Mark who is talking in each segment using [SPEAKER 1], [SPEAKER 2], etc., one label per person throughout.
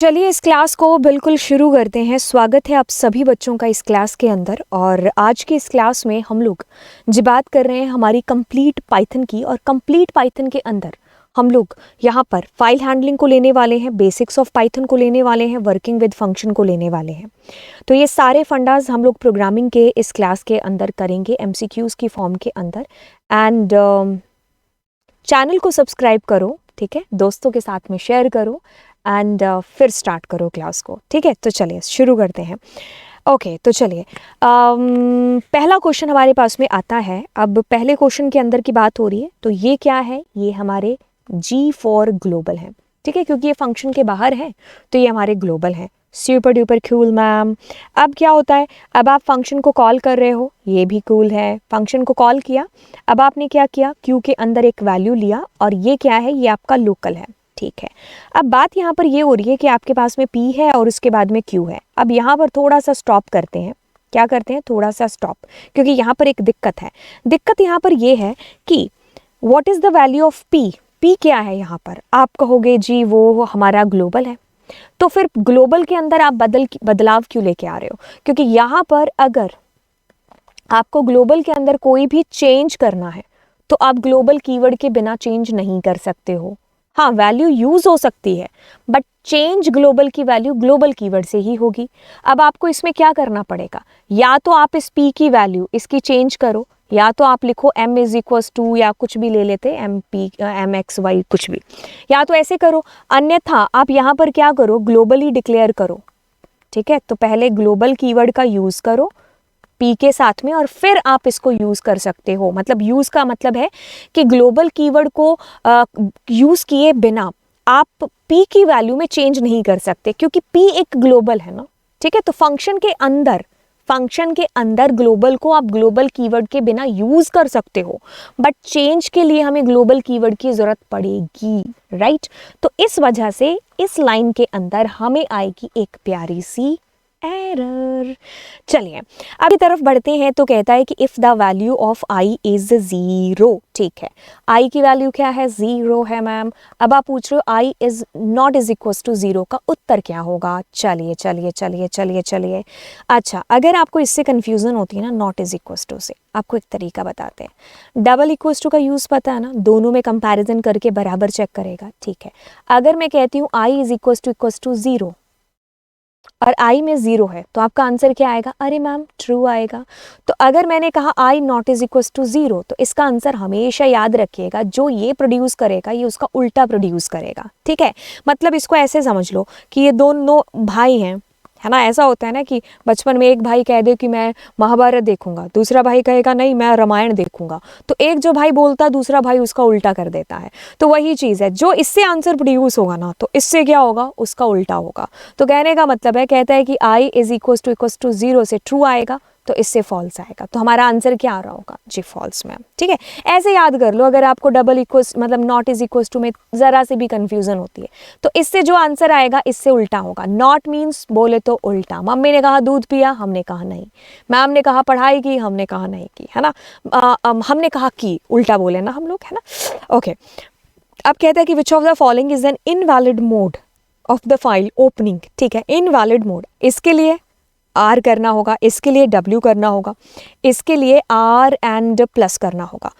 [SPEAKER 1] चलिए इस क्लास को बिल्कुल शुरू करते हैं। स्वागत है आप सभी बच्चों का इस क्लास के अंदर। और आज की इस क्लास में हम लोग जो बात कर रहे हैं हमारी कंप्लीट पाइथन की, और कंप्लीट पाइथन के अंदर हम लोग यहाँ पर फाइल हैंडलिंग को लेने वाले हैं, बेसिक्स ऑफ पाइथन को लेने वाले हैं, वर्किंग विद फंक्शन को लेने वाले हैं। तो ये सारे फंडाज हम लोग प्रोग्रामिंग के इस क्लास के अंदर करेंगे MCQs की फॉर्म के अंदर। एंड चैनल को सब्सक्राइब करो, ठीक है, दोस्तों के साथ में शेयर करो एंड फिर स्टार्ट करो क्लास को, ठीक है। तो चलिए शुरू करते हैं। ओके तो चलिए पहला क्वेश्चन हमारे पास में आता है। अब पहले क्वेश्चन के अंदर की बात हो रही है, तो ये क्या है, ये हमारे G फॉर ग्लोबल है, ठीक है, क्योंकि ये फंक्शन के बाहर है तो ये हमारे ग्लोबल है। Super duper cool ma'am. अब क्या होता है, अब आप फंक्शन को कॉल कर रहे हो, ये भी कूल है। फंक्शन को कॉल किया, अब आपने क्या किया, क्यू के अंदर एक वैल्यू लिया, और ये क्या है, ये आपका लोकल है, ठीक है। अब बात यहाँ पर ये हो रही है कि आपके पास में P है और उसके बाद में Q है। अब यहाँ पर थोड़ा सा स्टॉप करते हैं, क्या करते हैं, थोड़ा सा स्टॉप, क्योंकि यहाँ पर एक दिक्कत है। दिक्कत यहाँ पर ये है कि what is the value of P। P क्या है यहाँ पर, आप कहोगे जी वो हमारा ग्लोबल है। तो फिर ग्लोबल के अंदर आप बदलाव क्यों लेके आ रहे हो, क्योंकि यहाँ पर अगर आपको ग्लोबल के अंदर कोई भी चेंज करना है तो आप ग्लोबल कीवर्ड के बिना चेंज नहीं कर सकते हो। हाँ, वैल्यू यूज हो सकती है, बट चेंज ग्लोबल की वैल्यू ग्लोबल कीवर्ड से ही होगी। अब आपको इसमें क्या करना पड़ेगा, या तो आप इस P की वैल्यू इसकी चेंज करो, या तो आप लिखो m इज इक्वल्स टू, या कुछ भी ले लेते mx y कुछ भी, या तो ऐसे करो। अन्यथा आप यहाँ पर क्या करो, ग्लोबली डिक्लेयर करो, ठीक है। तो पहले ग्लोबल कीवर्ड का यूज करो P के साथ में, और फिर आप इसको यूज कर सकते हो। मतलब यूज का मतलब है कि ग्लोबल कीवर्ड को यूज किए बिना आप P की वैल्यू में चेंज नहीं कर सकते, क्योंकि P एक ग्लोबल है ना, ठीक है। तो फंक्शन के अंदर ग्लोबल को आप ग्लोबल कीवर्ड के बिना यूज कर सकते हो, बट चेंज के लिए हमें ग्लोबल कीवर्ड की जरूरत पड़ेगी, राइट। तो इस वजह से इस लाइन के अंदर हमें आएगी एक प्यारी सी एरर। चलिए अभी तरफ बढ़ते हैं। तो कहता है कि if the value of I is 0, ठीक है। I की वैल्यू क्या है, 0 है मैम। अब आप पूछ रहे हो I is not is equal to 0 का उत्तर क्या होगा। चलिए चलिए चलिए चलिए चलिए अच्छा, अगर आपको इससे कंफ्यूजन होती है ना, नॉट इज इक्वल टू से, आपको एक तरीका बताते हैं। डबल इक्वल टू का यूज पता है ना, दोनों में कंपैरिजन करके बराबर चेक करेगा, ठीक है। अगर मैं कहती हूँ I इज इक्वल टू 0 और I में 0 है, तो आपका आंसर क्या आएगा, अरे मैम ट्रू आएगा। तो अगर मैंने कहा I not is equal to 0, तो इसका आंसर हमेशा याद रखिएगा, जो ये प्रोड्यूस करेगा ये उसका उल्टा प्रोड्यूस करेगा, ठीक है। मतलब इसको ऐसे समझ लो कि ये दोनों भाई हैं, है ना। ऐसा होता है ना कि बचपन में एक भाई कह दे कि मैं महाभारत देखूंगा, दूसरा भाई कहेगा नहीं मैं रामायण देखूंगा, तो एक जो भाई बोलता है दूसरा भाई उसका उल्टा कर देता है। तो वही चीज़ है, जो इससे आंसर प्रोड्यूस होगा ना, तो इससे क्या होगा, उसका उल्टा होगा। तो कहने का मतलब है, कहता है कि I इज इक्वल टू 0 से ट्रू आएगा, तो इससे फॉल्स आएगा। तो हमारा आंसर क्या आ रहा होगा, जी फॉल्स मैम, ठीक है। ऐसे याद कर लो, अगर आपको डबल इक्वल मतलब नॉट इज इक्वल टू में ज़रा से भी कंफ्यूजन होती है, तो इससे जो आंसर आएगा इससे उल्टा होगा। नॉट मीन्स बोले तो उल्टा। मम्मी ने कहा दूध पिया, हमने कहा नहीं। मैम ने कहा पढ़ाई की, हमने कहा नहीं की, है ना। हमने कहा की, उल्टा बोले ना हम लोग, है ना। ओके अब कहता है कि which of the following is an invalid mode of the file opening, ठीक है। इनवैलिड मोड, इसके लिए R करना होगा, इसके लिए W करना होगा, इसके लिए R एंड प्लस करना होगा।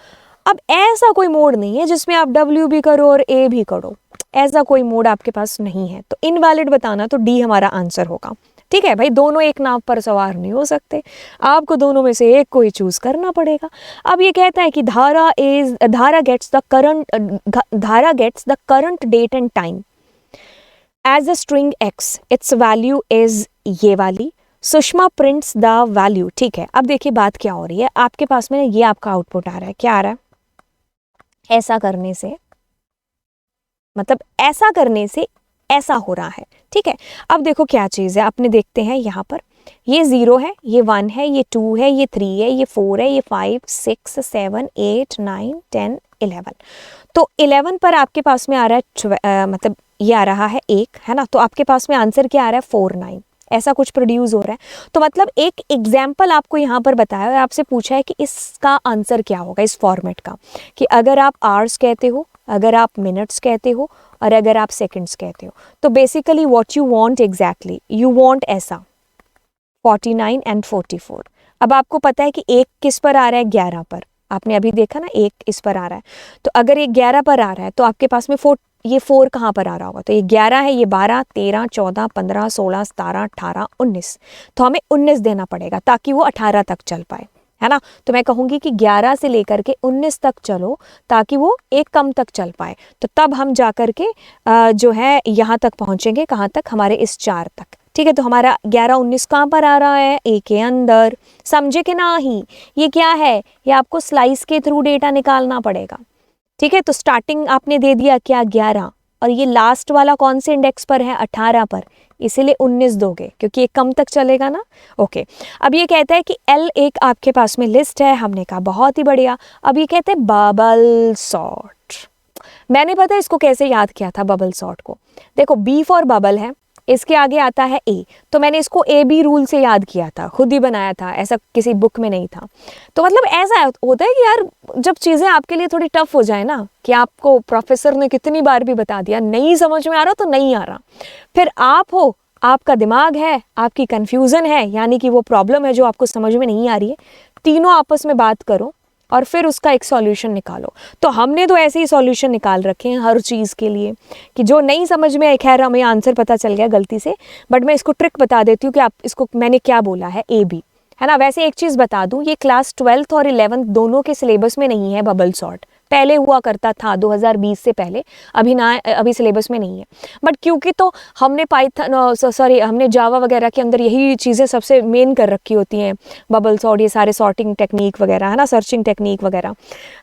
[SPEAKER 1] अब ऐसा कोई मोड नहीं है जिसमें आप W भी करो और A भी करो, ऐसा कोई मोड आपके पास नहीं है। तो इनवैलिड बताना, तो D हमारा आंसर होगा, ठीक है भाई। दोनों एक नाव पर सवार नहीं हो सकते, आपको दोनों में से एक को ही चूज करना पड़ेगा। अब ये कहता है कि धारा gets the current date and time as a string X, its value is ये वाली। सुषमा प्रिंट्स द वैल्यू, ठीक है। अब देखिए बात क्या हो रही है, आपके पास में ये आपका आउटपुट आ रहा है, क्या आ रहा है, ऐसा करने से, मतलब ऐसा करने से ऐसा हो रहा है, ठीक है। अब देखो क्या चीज़ है, अपने देखते हैं यहाँ पर, ये 0 है, ये 1 है, ये 2 है, ये 3 है, ये 4 है, ये 5 6 7 8 9 10 11। तो 11 पर आपके पास में आ रहा है मतलब ये आ रहा है 1, है ना। तो आपके पास में आंसर क्या आ रहा है, 4 9, ऐसा कुछ प्रोड्यूस हो रहा है। तो मतलब एक एग्जाम्पल आपको यहाँ पर बताया और आपसे पूछा है कि इसका आंसर क्या होगा इस फॉर्मेट का, कि अगर आप आवर्स कहते हो, अगर आप मिनट्स कहते हो, और अगर आप सेकंड्स कहते हो तो basically what you want exactly, you want ऐसा 49 एंड 44। अब आपको पता है कि एक किस पर आ रहा है, 11 पर। आपने अभी देखा ना, एक इस पर आ रहा है, तो अगर ये 11 पर आ रहा है तो आपके पास में ये 4 कहाँ पर आ रहा होगा, तो ये 11 है, ये 12, 13, 14, 15, 16, 17, 18, 19, तो हमें 19 देना पड़ेगा ताकि वो 18 तक चल पाए, है ना। तो मैं कहूँगी कि 11 से लेकर के 19 तक चलो ताकि वो एक कम तक चल पाए, तो तब हम जा कर के जो है यहाँ तक पहुँचेंगे, कहाँ तक, हमारे इस 4 तक। ठीक है, तो हमारा 11, 19 कहाँ पर आ रहा है, ए के अंदर। समझे कि ना ही, ये क्या है, ये आपको स्लाइस के थ्रू डेटा निकालना पड़ेगा। ठीक है, तो स्टार्टिंग आपने दे दिया क्या, 11, और ये लास्ट वाला कौन से इंडेक्स पर है, 18 पर, इसीलिए 19 दोगे क्योंकि ये कम तक चलेगा ना। ओके, अब ये कहता है कि L एक आपके पास में लिस्ट है, हमने कहा बहुत ही बढ़िया। अब ये कहते हैं बबल सॉर्ट। मैंने पता है इसको कैसे याद किया था बबल सॉर्ट को, देखो B फॉर बबल है, इसके आगे आता है A, तो मैंने इसको AB रूल से याद किया था, खुद ही बनाया था, ऐसा किसी बुक में नहीं था। तो मतलब ऐसा होता है कि यार जब चीज़ें आपके लिए थोड़ी टफ हो जाए ना, कि आपको प्रोफेसर ने कितनी बार भी बता दिया, नहीं समझ में आ रहा तो नहीं आ रहा, फिर आप हो, आपका दिमाग है, आपकी कन्फ्यूज़न है, यानी कि वो प्रॉब्लम है जो आपको समझ में नहीं आ रही है, तीनों आपस में बात करो और फिर उसका एक सॉल्यूशन निकालो। तो हमने तो ऐसे ही सॉल्यूशन निकाल रखे हैं हर चीज़ के लिए, कि जो नहीं समझ में, खैर हमें आंसर पता चल गया गलती से, बट मैं इसको ट्रिक बता देती हूँ कि आप इसको, मैंने क्या बोला है, AB, है ना। वैसे एक चीज़ बता दूँ, ये क्लास 12th और 11th दोनों के सिलेबस में नहीं है बबल सॉर्ट, पहले हुआ करता था 2020 से पहले, अभी ना, अभी सिलेबस में नहीं है। बट क्योंकि तो हमने हमने जावा वगैरह के अंदर यही चीज़ें सबसे मेन कर रखी होती हैं, बबल सॉर्ट, ये सारे सॉर्टिंग टेक्निक वगैरह, है ना, सर्चिंग टेक्निक वगैरह,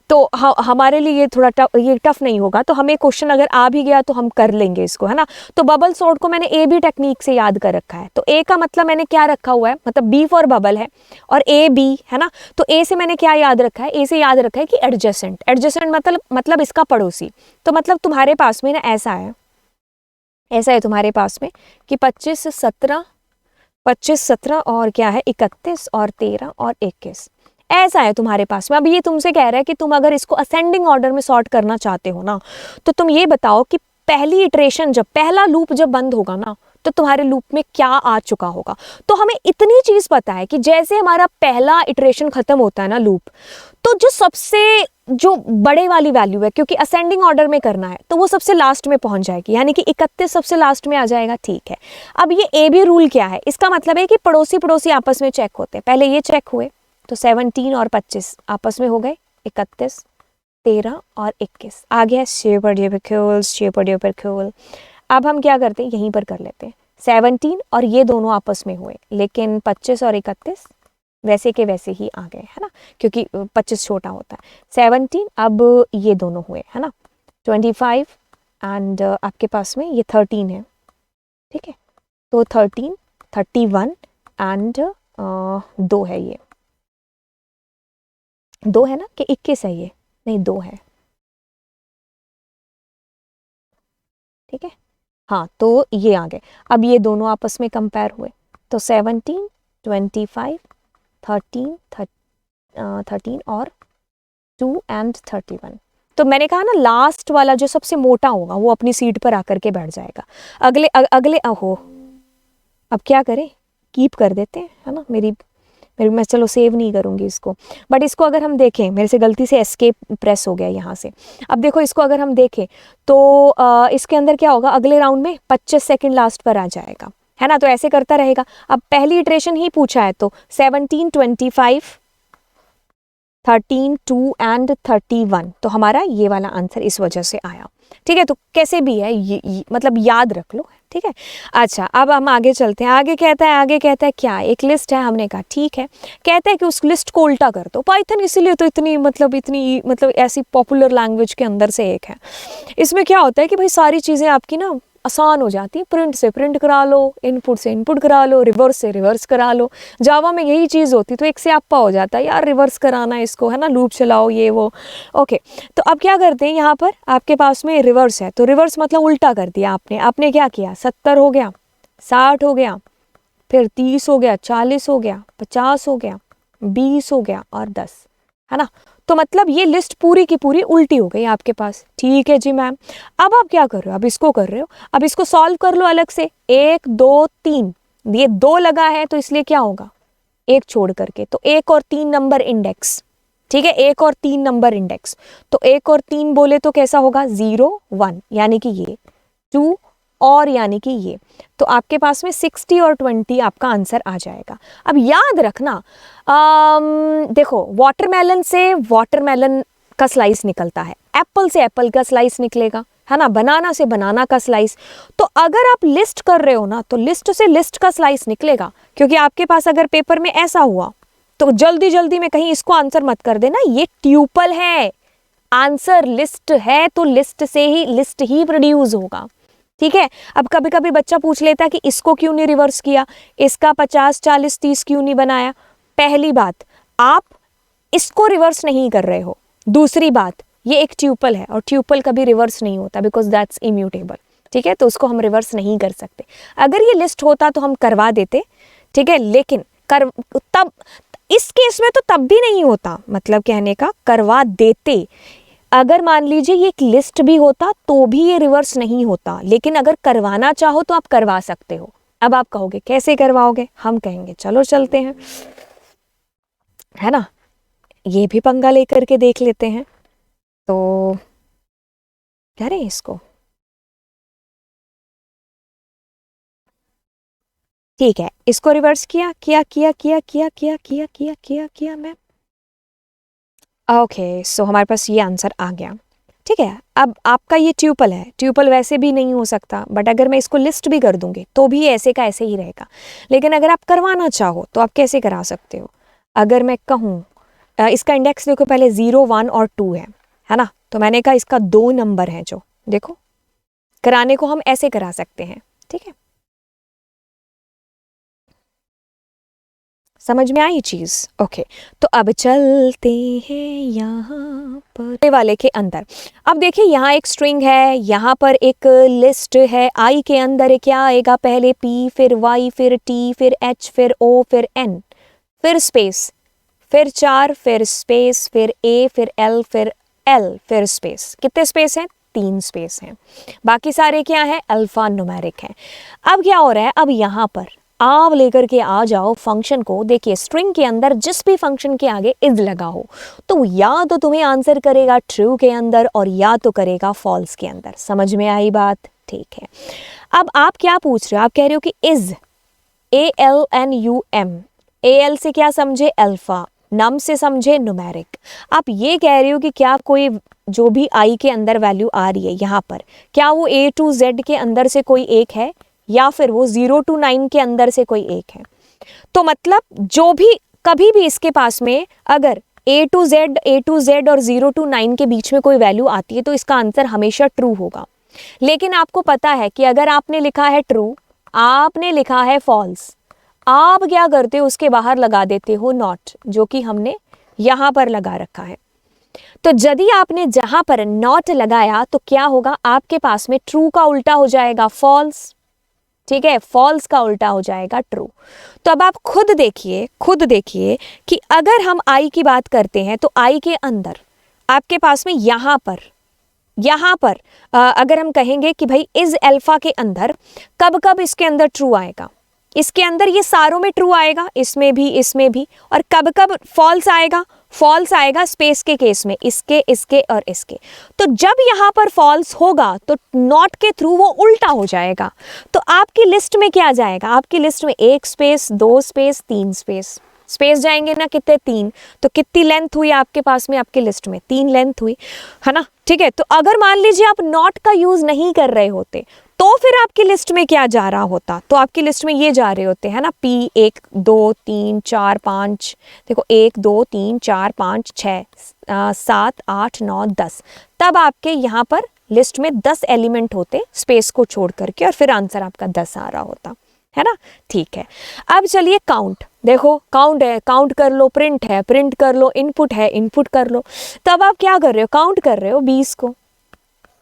[SPEAKER 1] तो हमारे लिए ये थोड़ा ये टफ नहीं होगा। तो हमें क्वेश्चन अगर आ भी गया तो हम कर लेंगे इसको, है ना। तो बबल सॉर्ट को मैंने AB टेक्निक से याद कर रखा है, तो A का मतलब मैंने क्या रखा हुआ है, मतलब B फॉर बबल है और AB, है ना। तो A से मैंने क्या याद रखा है, A से याद रखा है कि एडजेसेंट, एडजेसेंट मतलब इसका पड़ोसी। तो मतलब तुम्हारे पास में ना ऐसा है तुम्हारे पास में कि 25, 17 और क्या है 31 और 13 और 21, ऐसा है तुम्हारे पास में। अब ये तुमसे कह रहा है कि तुम अगर इसको असेंडिंग ऑर्डर में सॉर्ट करना चाहते हो ना, तो तुम ये बताओ कि पहली इटरेशन, जब पहला लूप जब बंद होगा ना, तो तुम्हारे लूप में क्या आ चुका होगा। तो हमें इतनी चीज पता है कि जैसे हमारा पहला इटरेशन खत्म होता है ना लूप, तो जो बड़े वाली वैल्यू है, क्योंकि असेंडिंग ऑर्डर में करना है, तो वो सबसे लास्ट में पहुंच जाएगी, यानी कि 31 सबसे लास्ट में आ जाएगा। ठीक है, अब ये AB रूल क्या है, इसका मतलब है कि पड़ोसी पड़ोसी आपस में चेक होते हैं। पहले ये चेक हुए तो 17 और 25 आपस में हो गए, 31, 13 और 21 आ गया, शेपर्डियोपेक्यूल। अब हम क्या करते हैं, यहीं पर कर लेते हैं, 17 और ये दोनों आपस में हुए, लेकिन 25 और 31 वैसे के वैसे ही आ गए, है ना, क्योंकि 25 छोटा होता है। 17, अब ये दोनों हुए, है ना, 25 एंड आपके पास में ये 13 है। ठीक है, तो 13, 31 एंड 2 है, ये 2 है ना, कि 21 है, ये नहीं 2 है। ठीक है, हाँ, तो ये आ गए। अब ये दोनों आपस में कंपेयर हुए, तो 17, 25, 13 और 2 एंड 31। तो मैंने कहा ना, लास्ट वाला जो सबसे मोटा होगा वो अपनी सीट पर आकर के बैठ जाएगा। अगले अहो, अब क्या करें, कीप कर देते हैं, है ना। मैं चलो सेव नहीं करूँगी इसको, बट इसको अगर हम देखें, मेरे से गलती से एस्केप प्रेस हो गया यहाँ से। अब देखो, इसको अगर हम देखें तो इसके अंदर क्या होगा, अगले राउंड में 25 सेकंड लास्ट पर आ जाएगा, है ना। तो ऐसे करता रहेगा। अब पहली इटरेशन ही पूछा है, तो 17, 25, 13, 2 एंड 31, तो हमारा ये वाला आंसर इस वजह से आया। ठीक है, तो कैसे भी है ये मतलब याद रख लो। ठीक है, अच्छा, अब हम आगे चलते हैं। आगे कहता है क्या, एक लिस्ट है, हमने कहा ठीक है। कहता है कि उस लिस्ट को उल्टा कर दो। पाइथन इसीलिए तो इतनी ऐसी पॉपुलर लैंग्वेज के अंदर से एक है। इसमें क्या होता है कि भाई सारी चीज़ें आपकी ना आसान हो जाती है, प्रिंट से प्रिंट करा लो, इनपुट से इनपुट करा लो, रिवर्स से रिवर्स करा लो। जावा में यही चीज़ होती, तो एक से आपा हो जाता है, यार रिवर्स कराना है इसको, है ना, लूप चलाओ ये वो। ओके, तो अब क्या करते हैं, यहाँ पर आपके पास में रिवर्स है, तो रिवर्स मतलब उल्टा कर दिया आपने क्या किया, 70 हो गया, 60 हो गया, फिर 30 हो गया, 40 हो गया, 50 हो गया, 20 हो गया और 10, है ना। तो मतलब ये लिस्ट पूरी की पूरी उल्टी हो गई आपके पास। ठीक है जी मैम, अब आप क्या कर रहे हो, अब इसको कर रहे हो, अब इसको सॉल्व कर लो अलग से। 1 2 3, ये 2 लगा है तो इसलिए क्या होगा, 1 छोड़ करके, तो 1 और 3 नंबर इंडेक्स। ठीक है, 1 और 3 नंबर इंडेक्स, तो 1 और 3 बोले तो कैसा होगा, 0 1, यानी कि ये 2 और यानी कि ये, तो आपके पास में 60 और 20 आपका आंसर आ जाएगा। अब याद रखना, देखो वाटरमेलन से वाटरमेलन का स्लाइस निकलता है, एप्पल से एप्पल का स्लाइस निकलेगा, है ना, बनाना से बनाना का स्लाइस। तो अगर आप लिस्ट कर रहे हो ना, तो लिस्ट से लिस्ट का स्लाइस निकलेगा, क्योंकि आपके पास अगर पेपर में ऐसा हुआ तो जल्दी जल्दी में कहीं इसको आंसर मत कर देना, ये ट्यूपल है, आंसर लिस्ट है तो लिस्ट से ही लिस्ट ही प्रोड्यूस होगा। ठीक है, अब कभी कभी बच्चा पूछ लेता है कि इसको क्यों नहीं रिवर्स किया, इसका 50 40 30 क्यों नहीं बनाया। पहली बात, आप इसको रिवर्स नहीं कर रहे हो। दूसरी बात, ये एक ट्यूपल है और ट्यूपल कभी रिवर्स नहीं होता, बिकॉज दैट्स इम्यूटेबल। ठीक है, तो उसको हम रिवर्स नहीं कर सकते। अगर ये लिस्ट होता तो हम करवा देते, ठीक है, लेकिन तब इस केस में तो तब भी नहीं होता, मतलब कहने का करवा देते। अगर मान लीजिए ये एक लिस्ट भी होता तो भी ये रिवर्स नहीं होता, लेकिन अगर करवाना चाहो तो आप करवा सकते हो। अब आप कहोगे कैसे करवाओगे, हम कहेंगे चलो चलते हैं, है ना, ये भी पंगा लेकर के देख लेते हैं। तो क्या रे इसको, ठीक है, इसको रिवर्स किया किया किया किया किया किया किया किया किया किया मैं, ओके, सो हमारे पास ये आंसर आ गया। ठीक है, अब आपका ये ट्यूपल है, ट्यूपल वैसे भी नहीं हो सकता, बट अगर मैं इसको लिस्ट भी कर दूंगी तो भी ऐसे का ऐसे ही रहेगा। लेकिन अगर आप करवाना चाहो तो आप कैसे करा सकते हो, अगर मैं कहूँ इसका इंडेक्स देखो, पहले 0 1 और 2 है ना, तो मैंने कहा इसका 2 नंबर है, जो देखो कराने को हम ऐसे करा सकते हैं। ठीक है, समझ में आई चीज, ओके। तो अब चलते हैं यहाँ पर वाले के अंदर। अब देखिए यहाँ एक स्ट्रिंग है, यहाँ पर एक लिस्ट है, आई के अंदर क्या आएगा, पहले पी, फिर वाई, फिर टी, फिर एच, फिर ओ, फिर एन, फिर स्पेस, फिर 4, फिर स्पेस, फिर ए, फिर एल, फिर स्पेस। कितने स्पेस हैं, 3 स्पेस हैं, बाकी सारे क्या है, अल्फा न्यूमेरिक है। अब क्या हो रहा है, अब यहाँ पर आप लेकर के आ जाओ फंक्शन को। देखिए स्ट्रिंग के अंदर जिस भी फंक्शन के आगे इज लगा हो तो या तो तुम्हें आंसर करेगा ट्रू के अंदर और या तो करेगा फॉल्स के अंदर। समझ में आई बात, ठीक है। अब आप क्या पूछ रहे हो, आप कह रहे हो कि इज, ALNUM, AL से क्या समझे, अल्फा, नम से समझे न्यूमेरिक। आप ये कह रहे हो कि क्या कोई जो भी आई के अंदर वैल्यू आ रही है यहाँ पर, क्या वो A to Z के अंदर से कोई एक है या फिर वो 0 to 9 के अंदर से कोई एक है। तो मतलब जो भी कभी भी इसके पास में अगर A to Z और 0 to 9 के बीच में कोई वैल्यू आती है तो इसका आंसर हमेशा ट्रू होगा। लेकिन आपको पता है कि अगर आपने लिखा है ट्रू, आपने लिखा है फॉल्स, आप क्या करते हो, उसके बाहर लगा देते हो नॉट, जो कि हमने यहाँ पर लगा रखा है। तो यदि आपने जहां पर नॉट लगाया तो क्या होगा, आपके पास में ट्रू का उल्टा हो जाएगा फॉल्स। ठीक है, फॉल्स का उल्टा हो जाएगा ट्रू। तो अब आप खुद देखिए कि अगर हम आई की बात करते हैं तो आई के अंदर आपके पास में यहाँ पर अगर हम कहेंगे कि भाई इज अल्फा के अंदर कब कब इसके अंदर ट्रू आएगा, इसके अंदर ये सारों में ट्रू आएगा, इसमें भी, और कब कब फॉल्स आएगा स्पेस के केस में, इसके और इसके। तो जब यहाँ पर फॉल्स होगा तो नॉट के थ्रू वो उल्टा हो जाएगा। तो आपकी लिस्ट में क्या जाएगा, आपकी लिस्ट में 1 स्पेस, 2 स्पेस, 3 स्पेस जाएंगे ना, कितने, 3। तो कितनी लेंथ हुई आपके पास में, आपकी लिस्ट में 3 लेंथ हुई, है ना। ठीक है, तो अगर मान लीजिए आप नॉट का यूज नहीं कर रहे होते तो फिर आपकी लिस्ट में क्या जा रहा होता, तो आपकी लिस्ट में ये जा रहे होते हैं ना, P 1 2 3 4 5, देखो 1 2 3 4 5 6 7 8 9 10, तब आपके यहाँ पर लिस्ट में 10 एलिमेंट होते स्पेस को छोड़ करके, और फिर आंसर आपका 10 आ रहा होता, है ना। ठीक है, अब चलिए काउंट, देखो काउंट है, काउंट कर लो, प्रिंट है, प्रिंट कर लो, इनपुट है, इनपुट कर लो। तब आप क्या कर रहे हो, काउंट कर रहे हो 20 को।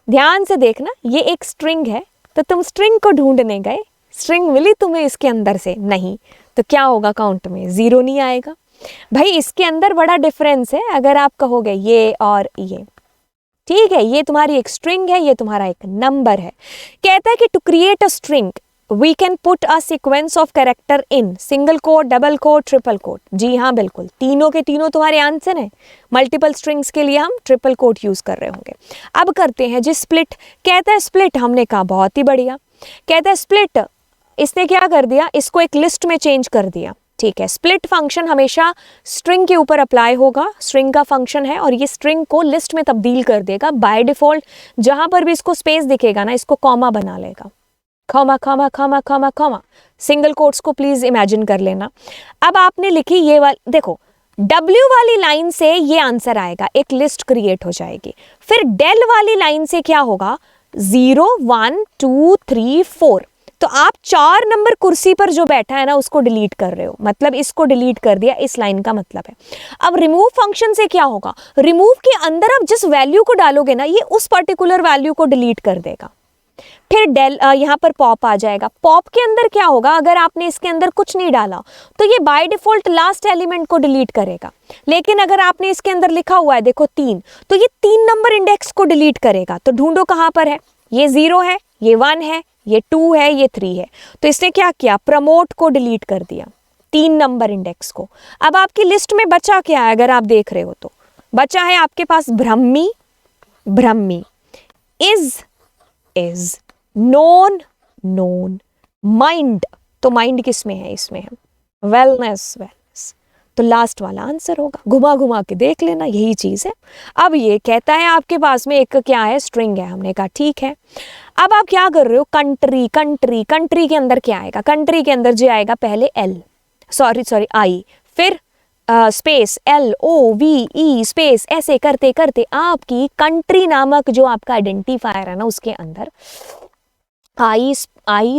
[SPEAKER 1] ध्यान से देखना, ये एक स्ट्रिंग है तो तुम स्ट्रिंग को ढूंढने गए, स्ट्रिंग मिली तुम्हें इसके अंदर से नहीं, तो क्या होगा, काउंट में 0 नहीं आएगा। भाई इसके अंदर बड़ा डिफरेंस है अगर आप कहोगे ये और ये, ठीक है, ये तुम्हारी एक स्ट्रिंग है, ये तुम्हारा एक नंबर है। कहता है कि to create a string we can put a sequence of character in single quote, double quote, triple quote. जी हाँ बिल्कुल, तीनों के तीनों तुम्हारे आंसर हैं। मल्टीपल स्ट्रिंग्स के लिए हम ट्रिपल कोट यूज कर रहे होंगे। अब करते हैं जी स्प्लिट। कहता है स्प्लिट, हमने कहा बहुत ही बढ़िया। कहता है स्प्लिट, इसने क्या कर दिया, इसको एक लिस्ट में चेंज कर दिया। ठीक है, स्प्लिट फंक्शन हमेशा स्ट्रिंग के ऊपर अप्लाई होगा, स्ट्रिंग का फंक्शन है और ये स्ट्रिंग को लिस्ट में तब्दील कर देगा। बाय डिफॉल्ट जहां पर भी इसको स्पेस दिखेगा ना, इसको कॉमा बना लेगा, comma comma comma comma comma. Single quotes को प्लीज इमेजिन कर लेना। अब आपने लिखी ये वाली, देखो W वाली लाइन से ये आंसर आएगा, एक लिस्ट क्रिएट हो जाएगी। फिर डेल वाली लाइन से क्या होगा, 0 1 2 3 4। तो आप 4 नंबर कुर्सी पर जो बैठा है ना उसको डिलीट कर रहे हो, मतलब इसको डिलीट कर दिया, इस लाइन का मतलब है। अब रिमूव फंक्शन से क्या होगा, रिमूव के अंदर आप जिस वैल्यू को डालोगे ना, ये उस पर्टिकुलर वैल्यू को डिलीट कर देगा। फिर डेल यहाँ पर पॉप आ जाएगा। पॉप के अंदर क्या होगा, अगर आपने इसके अंदर कुछ नहीं डाला तो ये बाय डिफॉल्ट लास्ट एलिमेंट को डिलीट करेगा। लेकिन अगर आपने इसके अंदर लिखा हुआ है देखो 3, तो ये 3 नंबर इंडेक्स को डिलीट करेगा। तो ढूंढो कहां पर है, ये 0 है, ये 1 है, ये 2 है, ये 3 है। तो इसने क्या किया, प्रमोट को डिलीट कर दिया, 3 नंबर इंडेक्स को। अब आपकी लिस्ट में बचा क्या है, अगर आप देख रहे हो तो बचा है आपके पास ब्रह्मी, ब्रह्मी, इज, नोन, नोन, माइंड। तो माइंड किस में है, इसमें है, वेलनेस, वेलनेस। तो लास्ट वाला आंसर होगा। घुमा घुमा के देख लेना, यही चीज है। अब ये कहता है आपके पास में एक क्या है, स्ट्रिंग है। हमने कहा ठीक है। अब आप क्या कर रहे हो, कंट्री, कंट्री, कंट्री के अंदर क्या आएगा, कंट्री के अंदर जो आएगा पहले एल, सॉरी आई, फिर स्पेस LOVE स्पेस, ऐसे करते करते आपकी कंट्री नामक जो आपका आइडेंटिफायर है ना, उसके अंदर I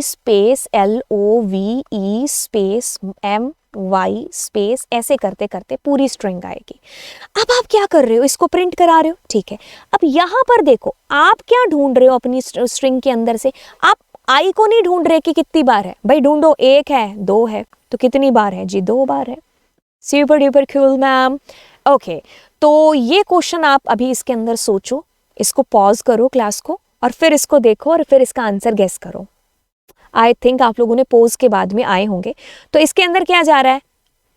[SPEAKER 1] space LOVE space MY space, ऐसे करते करते पूरी स्ट्रिंग आएगी। अब आप क्या कर रहे हो, इसको प्रिंट करा रहे हो, ठीक है। अब यहाँ पर देखो आप क्या ढूंढ रहे हो अपनी स्ट्रिंग के अंदर से, आप आई को नहीं ढूंढ रहे कि कितनी बार है। भाई ढूंढो, 1 है, 2 है, तो कितनी बार है जी, 2 बार है। Super duper cool ma'am. Okay, तो ये क्वेश्चन आप अभी इसके अंदर सोचो, इसको पॉज करो क्लास को और फिर इसको देखो और फिर इसका आंसर गेस करो। आई थिंक आप लोगों ने पोज के बाद में आए होंगे। तो इसके अंदर क्या जा रहा है,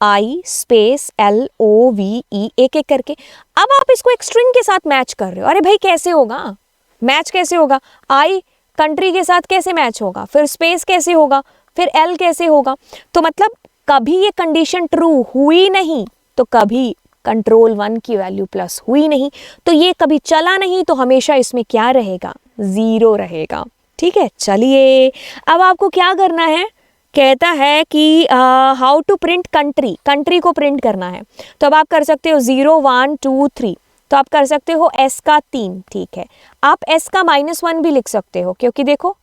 [SPEAKER 1] आई स्पेस LOVE, एक एक करके। अब आप इसको एक स्ट्रिंग के साथ मैच कर रहे हो। अरे भाई कैसे होगा, मैच कैसे होगा, आई कंट्री के साथ कैसे मैच होगा, फिर स्पेस कैसे होगा, फिर एल कैसे होगा। तो मतलब कभी ये कंडीशन ट्रू हुई नहीं तो कभी कंट्रोल 1 की वैल्यू प्लस हुई नहीं, तो ये कभी चला नहीं, तो हमेशा इसमें क्या रहेगा, 0 रहेगा। ठीक है, चलिए अब आपको क्या करना है, कहता है कि how to print country, country को प्रिंट करना है। तो अब आप कर सकते हो 0 1 2 3, तो आप कर सकते हो S का 3, ठीक है। आप S का -1 भी लिख सकते हो, क्योंकि देखो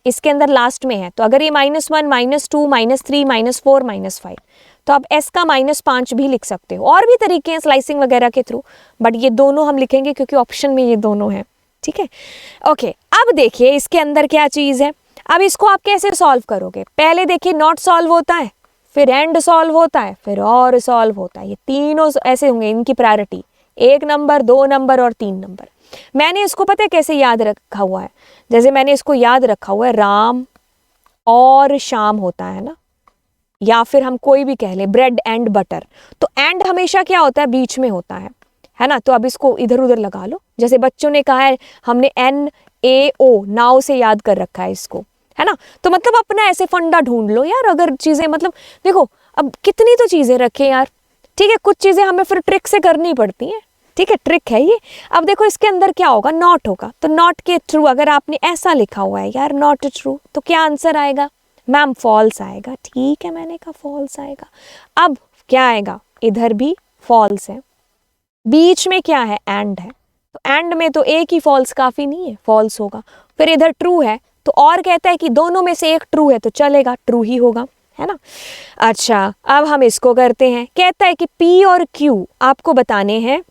[SPEAKER 1] इसके अंदर लास्ट में है। तो अगर ये -1 -2 -3 -4 -5, तो आप S का -5 भी लिख सकते हो। और भी तरीके हैं स्लाइसिंग वगैरह के थ्रू, बट ये दोनों हम लिखेंगे क्योंकि ऑप्शन में ये दोनों हैं। ठीक है, ओके। अब देखिए इसके अंदर क्या चीज़ है। अब इसको आप कैसे सॉल्व करोगे, पहले देखिए नॉट सॉल्व होता है, फिर एंड सॉल्व होता है, फिर और सॉल्व होता है। ये तीनों ऐसे होंगे, इनकी प्रायोरिटी 1 नंबर, 2 नंबर और 3 नंबर। मैंने इसको पता है कैसे याद रखा हुआ है, जैसे मैंने इसको याद रखा हुआ है राम और शाम होता है ना, या फिर हम कोई भी कह ले ब्रेड एंड बटर। तो एंड हमेशा क्या होता है, बीच में होता है ना। तो अब इसको इधर उधर लगा लो, जैसे बच्चों ने कहा है हमने NAO नाव से याद कर रखा है इसको, है ना। तो मतलब अपना ऐसे फंडा ढूंढ लो यार, अगर चीज़ें मतलब देखो अब कितनी तो चीज़ें रखें यार। ठीक है, कुछ चीज़ें हमें फिर ट्रिक से करनी पड़ती हैं। ठीक है, ट्रिक है ये। अब देखो इसके अंदर क्या होगा, नॉट होगा। तो नॉट के थ्रू अगर आपने ऐसा लिखा हुआ है यार नॉट ट्रू, तो क्या आंसर आएगा मैम, फॉल्स आएगा। ठीक है, मैंने कहा फॉल्स आएगा। अब क्या आएगा, इधर भी फॉल्स है, बीच में क्या है, एंड है। तो एंड में तो एक ही फॉल्स काफ़ी नहीं है, फॉल्स होगा। फिर इधर ट्रू है, तो और कहता है कि दोनों में से एक ट्रू है, तो चलेगा, ट्रू ही होगा, है ना। अच्छा, अब हम इसको करते हैं। कहता है कि P और Q आपको बताने हैं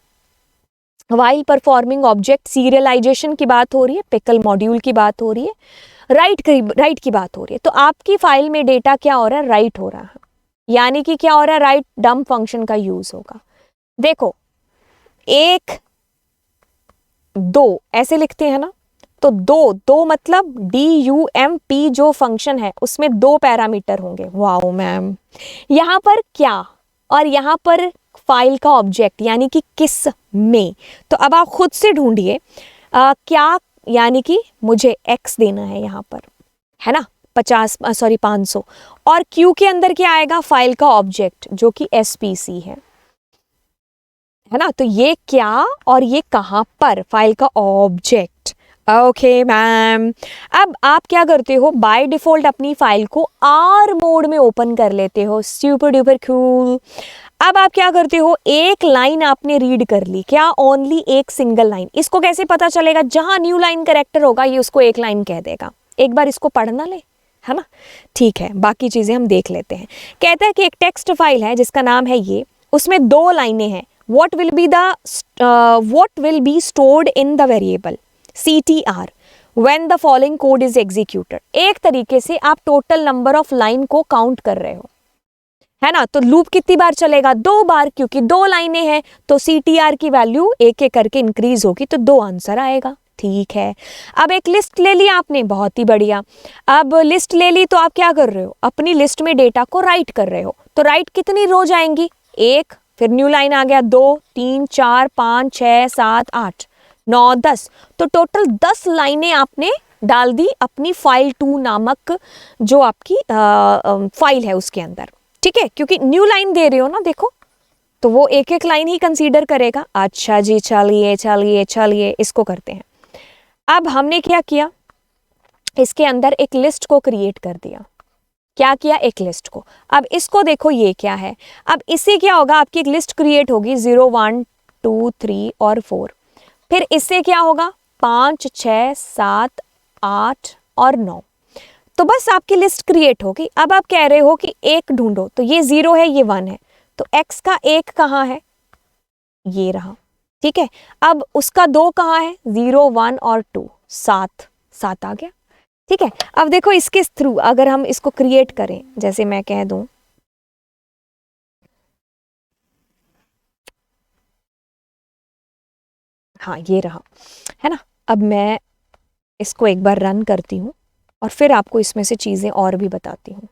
[SPEAKER 1] वाइल परफॉर्मिंग ऑब्जेक्ट। सीरियलाइजेशन की बात हो रही है, पिकल मॉड्यूल की बात हो रही है, राइट की बात हो रही है। तो आपकी फाइल में डेटा क्या हो रहा है, राइट हो रहा है। यानी कि क्या हो रहा है, राइट, डम्प फंक्शन का यूज होगा। देखो 1 2 ऐसे लिखते हैं ना, तो दो दो मतलब DUMP जो फंक्शन है उसमें 2 पैरामीटर होंगे। वाओ मैम, यहाँ पर क्या और यहाँ पर फाइल का ऑब्जेक्ट यानी कि किस में, तो अब आप खुद से ढूंढिए क्या, यानी कि मुझे x देना है यहाँ पर, है ना, 500, और Q के अंदर क्या आएगा, फाइल का ऑब्जेक्ट जो कि SPC है ना। तो ये क्या और ये कहां पर, फाइल का ऑब्जेक्ट। ओके मैम, अब आप क्या करते हो, बाय डिफॉल्ट अपनी फाइल को R मोड में ओपन कर लेते हो, सुपर डुपर कूल। अब आप क्या करते हो, एक लाइन आपने रीड कर ली, क्या, ओनली एक सिंगल लाइन। इसको कैसे पता चलेगा, जहां न्यू लाइन कैरेक्टर होगा ये उसको एक लाइन कह देगा। एक बार इसको पढ़ना ले, है ना, ठीक है, बाकी चीजें हम देख लेते हैं। कहता है कि एक टेक्स्ट फाइल है जिसका नाम है ये, उसमें 2 लाइनें हैं। what will be stored in the variable CTR when the following code is executed। एक तरीके से आप टोटल नंबर ऑफ लाइन को काउंट कर रहे हो, है ना। तो लूप कितनी बार चलेगा, 2 बार, क्योंकि 2 लाइनें हैं तो CTR की वैल्यू एक एक करके इंक्रीज होगी, तो 2 आंसर आएगा। ठीक है, अब एक लिस्ट ले ली आपने, बहुत ही बढ़िया। अब लिस्ट ले ली तो आप क्या कर रहे हो, अपनी लिस्ट में डेटा को राइट कर रहे हो। तो राइट कितनी रो जाएंगी, 1, फिर न्यू लाइन आ गया 2 3 4 5 6 7 8 9 10, तो टोटल 10 लाइनें आपने डाल दी अपनी फाइल 2 नामक जो आपकी फाइल है उसके अंदर। ठीक है, क्योंकि न्यू लाइन दे रहे हो ना, देखो, तो वो एक एक लाइन ही कंसीडर करेगा। अच्छा जी, चलिए चलिए चलिए, इसको करते हैं। अब हमने क्या किया, इसके अंदर एक लिस्ट को क्रिएट कर दिया। क्या किया, एक लिस्ट को। अब इसको देखो, ये क्या है, अब इससे क्या होगा, आपकी एक लिस्ट क्रिएट होगी 0 1 2 3 और 4। फिर इससे क्या होगा, 5 6 7 8 और 9। तो बस आपकी लिस्ट क्रिएट होगी। अब आप कह रहे हो कि एक ढूंढो, तो ये 0 है, ये 1 है, तो x का 1 कहाँ है, ये रहा। ठीक है, अब उसका 2 कहाँ है, 0 1 और 2, 7 आ गया। ठीक है, अब देखो इसके थ्रू अगर हम इसको क्रिएट करें, जैसे मैं कह दूं, हाँ ये रहा, है ना। अब मैं इसको एक बार रन करती हूँ और फिर आपको इसमें से चीज़ें और भी बताती हूँ।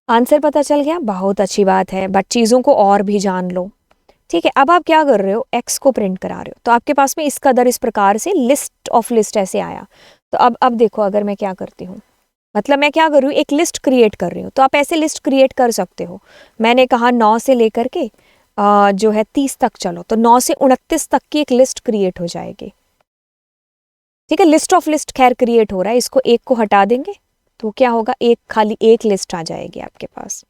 [SPEAKER 1] आंसर पता चल गया, बहुत अच्छी बात है, बट चीज़ों को और भी जान लो। ठीक है, अब आप क्या कर रहे हो, x को प्रिंट करा रहे हो, तो आपके पास में इस कदर इस प्रकार से लिस्ट ऑफ लिस्ट ऐसे आया। तो अब देखो, अगर मैं क्या करती हूँ, मतलब मैं क्या कर रही हूँ, एक लिस्ट क्रिएट कर रही हूँ। तो आप ऐसे लिस्ट क्रिएट कर सकते हो। मैंने कहा 9 से लेकर के जो है 30 तक चलो, तो 9 से 29 तक की एक लिस्ट क्रिएट हो जाएगी। ठीक है, लिस्ट ऑफ लिस्ट खैर क्रिएट हो रहा है, इसको एक को हटा देंगे तो क्या होगा, एक खाली एक लिस्ट आ जाएगी आपके पास।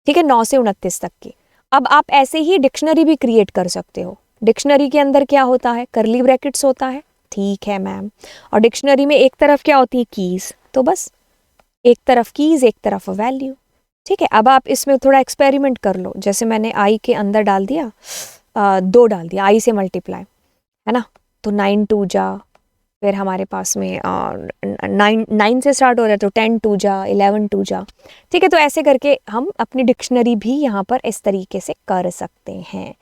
[SPEAKER 1] ठीक है, 9 से 29 तक की। अब आप ऐसे ही डिक्शनरी भी क्रिएट कर सकते हो। डिक्शनरी के अंदर क्या होता है, करली ब्रैकेट्स होता है। ठीक है मैम, और डिक्शनरी में एक तरफ क्या होती है, कीज, तो बस एक तरफ कीज एक तरफ वैल्यू। ठीक है, अब आप इसमें थोड़ा एक्सपेरिमेंट कर लो। जैसे मैंने आई के अंदर डाल दिया 2 डाल दिया, आई से मल्टीप्लाई, है ना, तो 9 2 जा, फिर हमारे पास में 9 से स्टार्ट हो रहा है, तो 10 2 जा, 11 2 जा। ठीक है, तो ऐसे करके हम अपनी डिक्शनरी भी यहाँ पर इस तरीके से कर सकते हैं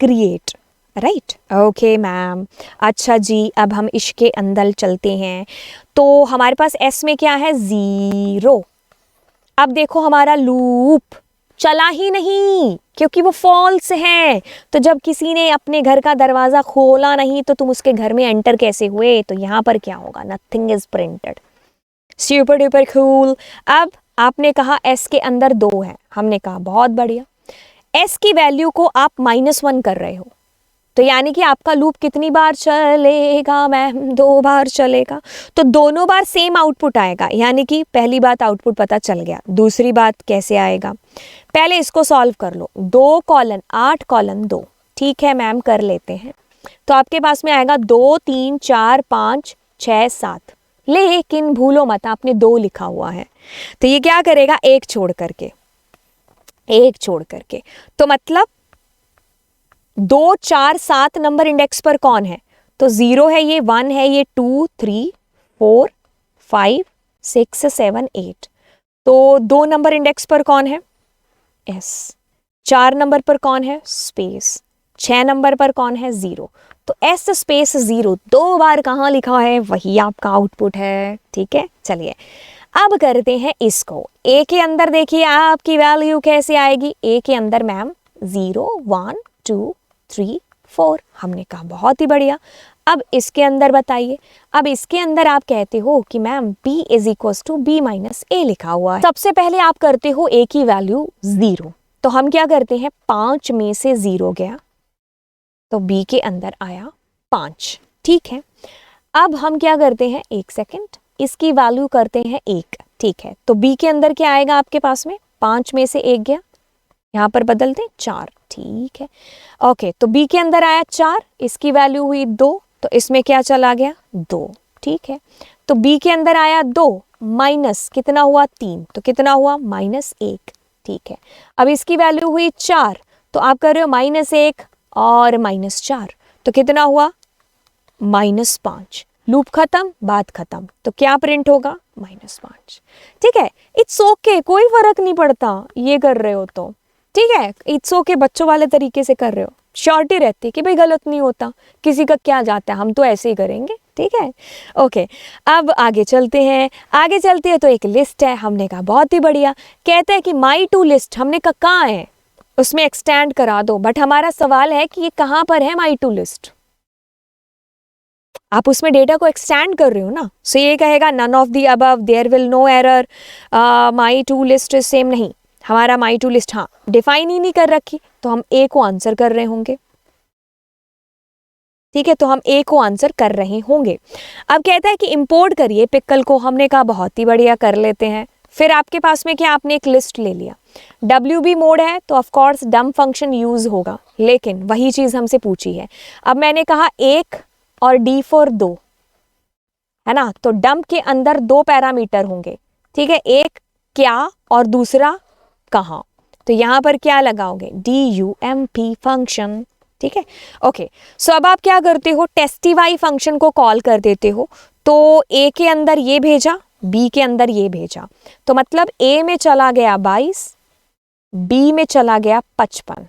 [SPEAKER 1] क्रिएट। Right, okay ma'am. अच्छा जी, अब हम इसके अंदर चलते हैं। तो हमारे पास एस में क्या है, 0। अब देखो हमारा लूप चला ही नहीं, क्योंकि वो फॉल्स है। तो जब किसी ने अपने घर का दरवाजा खोला नहीं, तो तुम उसके घर में एंटर कैसे हुए, तो यहाँ पर क्या होगा, nothing is printed. Super duper cool. अब आपने कहा एस के अंदर 2 है, हमने कहा बहुत बढ़िया। एस की वैल्यू को आप -1 कर रहे हो, तो यानी कि आपका लूप कितनी बार चलेगा मैम, 2 बार चलेगा। तो दोनों बार सेम आउटपुट आएगा, यानी कि पहली बात आउटपुट पता चल गया। दूसरी बात कैसे आएगा, पहले इसको सॉल्व कर लो। 2 कॉलन 8 कॉलन 2, ठीक है मैम, कर लेते हैं। तो आपके पास में आएगा 2 3 4 5 6 7, लेकिन भूलो मत आपने 2 लिखा हुआ है, तो ये क्या करेगा, एक छोड़ करके। तो मतलब 2 4 7 नंबर इंडेक्स पर कौन है, तो 0 है, ये 1 है, ये 2 3 4 5 6 7 8। तो 2 नंबर इंडेक्स पर कौन है? एस। 4 नंबर पर कौन है? स्पेस। 6 नंबर पर कौन है? 0। तो एस स्पेस 0 2 बार कहाँ लिखा है? वही आपका आउटपुट है। ठीक है, चलिए अब करते हैं इसको। ए के अंदर देखिए आपकी वैल्यू कैसे आएगी। ए के अंदर मैम 0 1 2 3 4 हमने कहा बहुत ही बढ़िया। अब इसके अंदर बताइए। अब इसके अंदर आप कहते हो कि ma'am b is equal to b minus A लिखा हुआ है। सबसे पहले आप करते हो a की वैल्यू 0, तो हम क्या करते हैं 5 में से 0 गया तो b के अंदर आया 5। ठीक है, अब हम क्या करते हैं, 1 सेकेंड, इसकी वैल्यू करते हैं 1। ठीक है, तो b के अंदर क्या आएगा आपके पास में? 5 में से 1 गया, यहाँ पर बदल दें 4। ठीक है, ओके, तो b के अंदर आया 4, इसकी वैल्यू हुई 2, तो इसमें क्या चला गया? 2। ठीक है, तो b के अंदर आया 2 माइनस कितना हुआ? 3, तो कितना हुआ? -1। ठीक है, अब इसकी वैल्यू हुई 4, तो आप कर रहे हो -1 और -4, तो कितना हुआ? -5। लूप खत्म, बात खत्म, तो क्या प्रिंट होगा? -5। ठीक है, इट्स ओके, कोई फर्क नहीं पड़ता ये कर रहे हो तो। ठीक है, इट्स ओके, बच्चों वाले तरीके से कर रहे हो, श्योरिटी रहती है कि भाई गलत नहीं होता, किसी का क्या जाता है, हम तो ऐसे ही करेंगे। ठीक है, ओके, अब आगे चलते हैं। आगे चलते हैं तो एक लिस्ट है, हमने कहा बहुत ही बढ़िया। कहते हैं कि माई टू लिस्ट, हमने कहा कहाँ है, उसमें एक्सटेंड करा दो, बट हमारा सवाल है कि ये कहाँ पर है माई टू लिस्ट। आप उसमें डेटा को एक्सटेंड कर रहे हो ना, सो ये कहेगा none of the above, there will no error, my two list is same. नहीं, हमारा माई टू लिस्ट हाँ डिफाइन ही नहीं कर रखी, तो हम ए को आंसर कर रहे होंगे। ठीक है, तो हम ए को आंसर कर रहे होंगे। अब कहता है कि इंपोर्ट करिए पिकल को, हमने कहा बहुत ही बढ़िया, कर लेते हैं। फिर आपके पास में क्या, आपने एक लिस्ट ले लिया, WB मोड है तो of course dump function use होगा, लेकिन वही चीज हमसे पूछी है। अब मैंने कहा 1 और D4 2 है ना, तो डंप के अंदर 2 पैरामीटर होंगे। ठीक है, एक क्या और दूसरा कहाँ, तो यहां पर क्या लगाओगे? DUMP function. ठीक है, ओके, सो अब आप क्या करते हो, टेस्टिफाई फंक्शन को कॉल कर देते हो। तो ए के अंदर ये भेजा, बी के अंदर ये भेजा, तो मतलब ए में चला गया 22, बी में चला गया 55।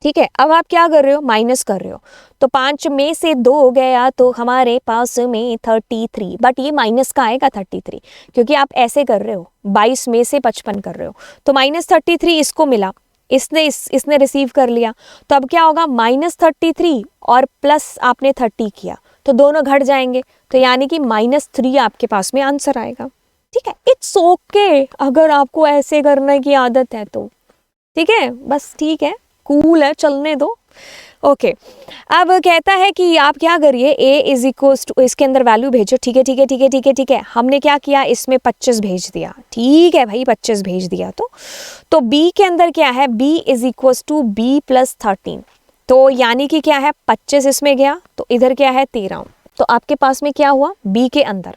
[SPEAKER 1] ठीक है, अब आप क्या कर रहे हो, माइनस कर रहे हो, तो 5 में से 2 गया तो हमारे पास में 33, बट ये माइनस का आएगा 33, क्योंकि आप ऐसे कर रहे हो, 22 में से 55 कर रहे हो, तो -33 इसको मिला, इसने रिसीव कर लिया, तो अब क्या होगा, -33 और प्लस आपने 30 किया, तो दोनों घट जाएंगे, तो यानी कि -3 आपके पास में आंसर आएगा। ठीक है, इट्स ओके, अगर आपको ऐसे करने की आदत है तो। ठीक है, बस ठीक है, कूल है, चलने दो। ओके, अब कहता है कि आप क्या करिए, a इज इक्वल टू, इसके अंदर वैल्यू भेजो। ठीक है, ठीक है, ठीक है, ठीक है, ठीक है, हमने क्या किया, इसमें 25 भेज दिया। ठीक है भाई, 25 भेज दिया, तो b के अंदर क्या है, b is equal to b plus 13, तो यानी कि क्या है, 25 इसमें गया, तो इधर क्या है 13, तो आपके पास में क्या हुआ, b के अंदर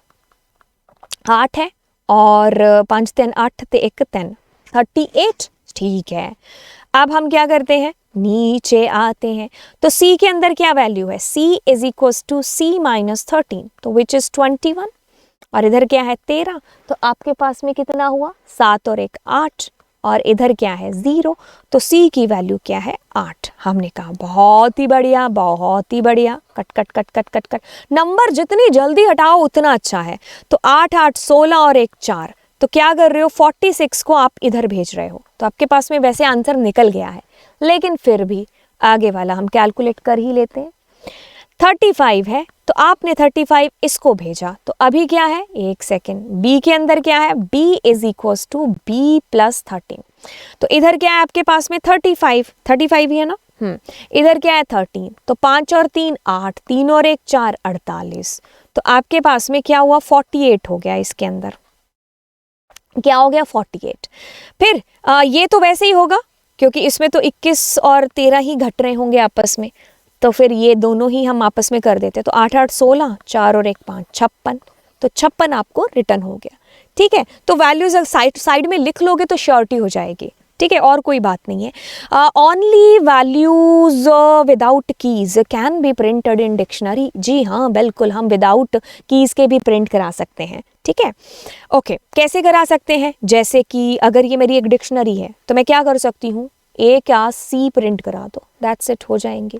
[SPEAKER 1] 8 है और 5 3 8 ते 1 3 38। ठीक है, अब हम क्या करते हैं, नीचे आते हैं, तो c के अंदर क्या वैल्यू है, c is equal to c minus 13, तो विच इज 21, और इधर क्या है 13, तो आपके पास में कितना हुआ, 7 और 1 8, और इधर क्या है 0, तो c की वैल्यू क्या है 8। हमने कहा बहुत ही बढ़िया, बहुत ही बढ़िया, cut cut cut cut cut cut, number जितनी जल्दी हटाओ उतना अच्छा है। तो 8 8 16 और 1 4, तो क्या कर रहे हो, 46 को आप इधर भेज रहे हो, तो आपके पास में वैसे आंसर निकल गया है, लेकिन फिर भी आगे वाला हम कैलकुलेट कर ही लेते हैं। 35 है, तो आपने 35 इसको भेजा, तो अभी क्या है, 1 सेकेंड, b के अंदर क्या है, b is equal to b plus 13, तो इधर क्या है आपके पास में 35 ही है ना, इधर क्या है 13, तो 5 और 3 8, 3 और 1 4 48, तो आपके पास में क्या हुआ, 48 हो गया, इसके अंदर क्या हो गया 48। फिर ये तो वैसे ही होगा, क्योंकि इसमें तो 21 और 13 ही घट रहे होंगे आपस में, तो फिर ये दोनों ही हम आपस में कर देते, तो 8 8 16, 4 और 1 5 56, तो 56 आपको रिटर्न हो गया। ठीक है, तो वैल्यूज साइड में लिख लोगे तो श्योरिटी हो जाएगी, ठीक है, और कोई बात नहीं है। Only values without keys can be printed in dictionary. जी हाँ, बिल्कुल, हम विदाउट कीज के भी प्रिंट करा सकते हैं। ठीक है, ओके, कैसे करा सकते हैं? जैसे कि अगर ये मेरी एक डिक्शनरी है तो मैं क्या कर सकती हूँ, ए क्या सी प्रिंट करा दो, दैट्स इट, हो जाएंगे।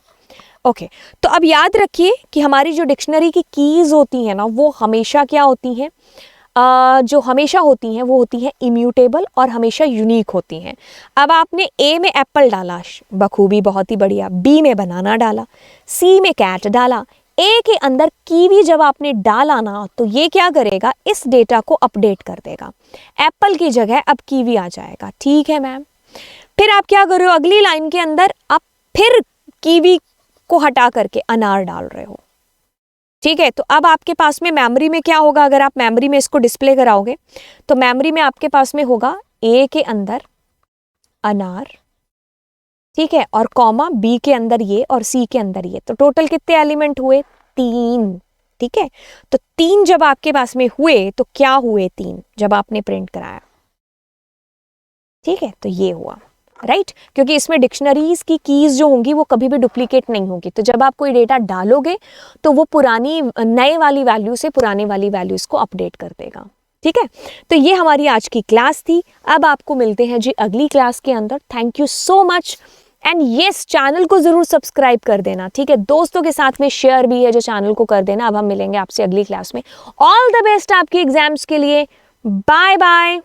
[SPEAKER 1] ओके, तो अब याद रखिए कि हमारी जो डिक्शनरी की कीज होती हैं ना, वो हमेशा क्या होती हैं, जो हमेशा होती हैं वो होती हैं इम्यूटेबल और हमेशा यूनिक होती हैं। अब आपने ए में एप्पल डाला, बखूबी, बहुत ही बढ़िया। बी में बनाना डाला, सी में कैट डाला, ए के अंदर कीवी जब आपने डाला ना, तो ये क्या करेगा, इस डेटा को अपडेट कर देगा। एप्पल की जगह अब कीवी आ जाएगा। ठीक है मैम, फिर आप क्या कर रहे हो, अगली लाइन के अंदर आप फिर कीवी को हटा करके अनार डाल रहे हो। ठीक है, तो अब आपके पास में मेमोरी में क्या होगा, अगर आप मेमोरी में इसको डिस्प्ले कराओगे तो मेमोरी में आपके पास में होगा ए के अंदर अनार, ठीक है, और कॉमा बी के अंदर ये और सी के अंदर ये। तो टोटल कितने एलिमेंट हुए, 3। ठीक है, तो 3 जब आपके पास में हुए तो क्या हुए, 3 जब आपने प्रिंट कराया। ठीक है, तो ये हुआ, राइट, क्योंकि इसमें डिक्शनरीज की कीज जो होंगी वो कभी भी डुप्लीकेट नहीं होगी। तो जब आप कोई डेटा डालोगे तो वो पुरानी नए वाली वैल्यू से पुराने वाली वैल्यूज को अपडेट कर देगा। ठीक है, तो ये हमारी आज की क्लास थी। अब आपको मिलते हैं जी अगली क्लास के अंदर। Thank you so much, and yes, channel को जरूर सब्सक्राइब कर देना। ठीक है, दोस्तों के साथ में शेयर भी है जो चैनल को कर देना। अब हम मिलेंगे आपसे अगली क्लास में। ऑल द बेस्ट आपकी एग्जाम्स के लिए। Bye bye.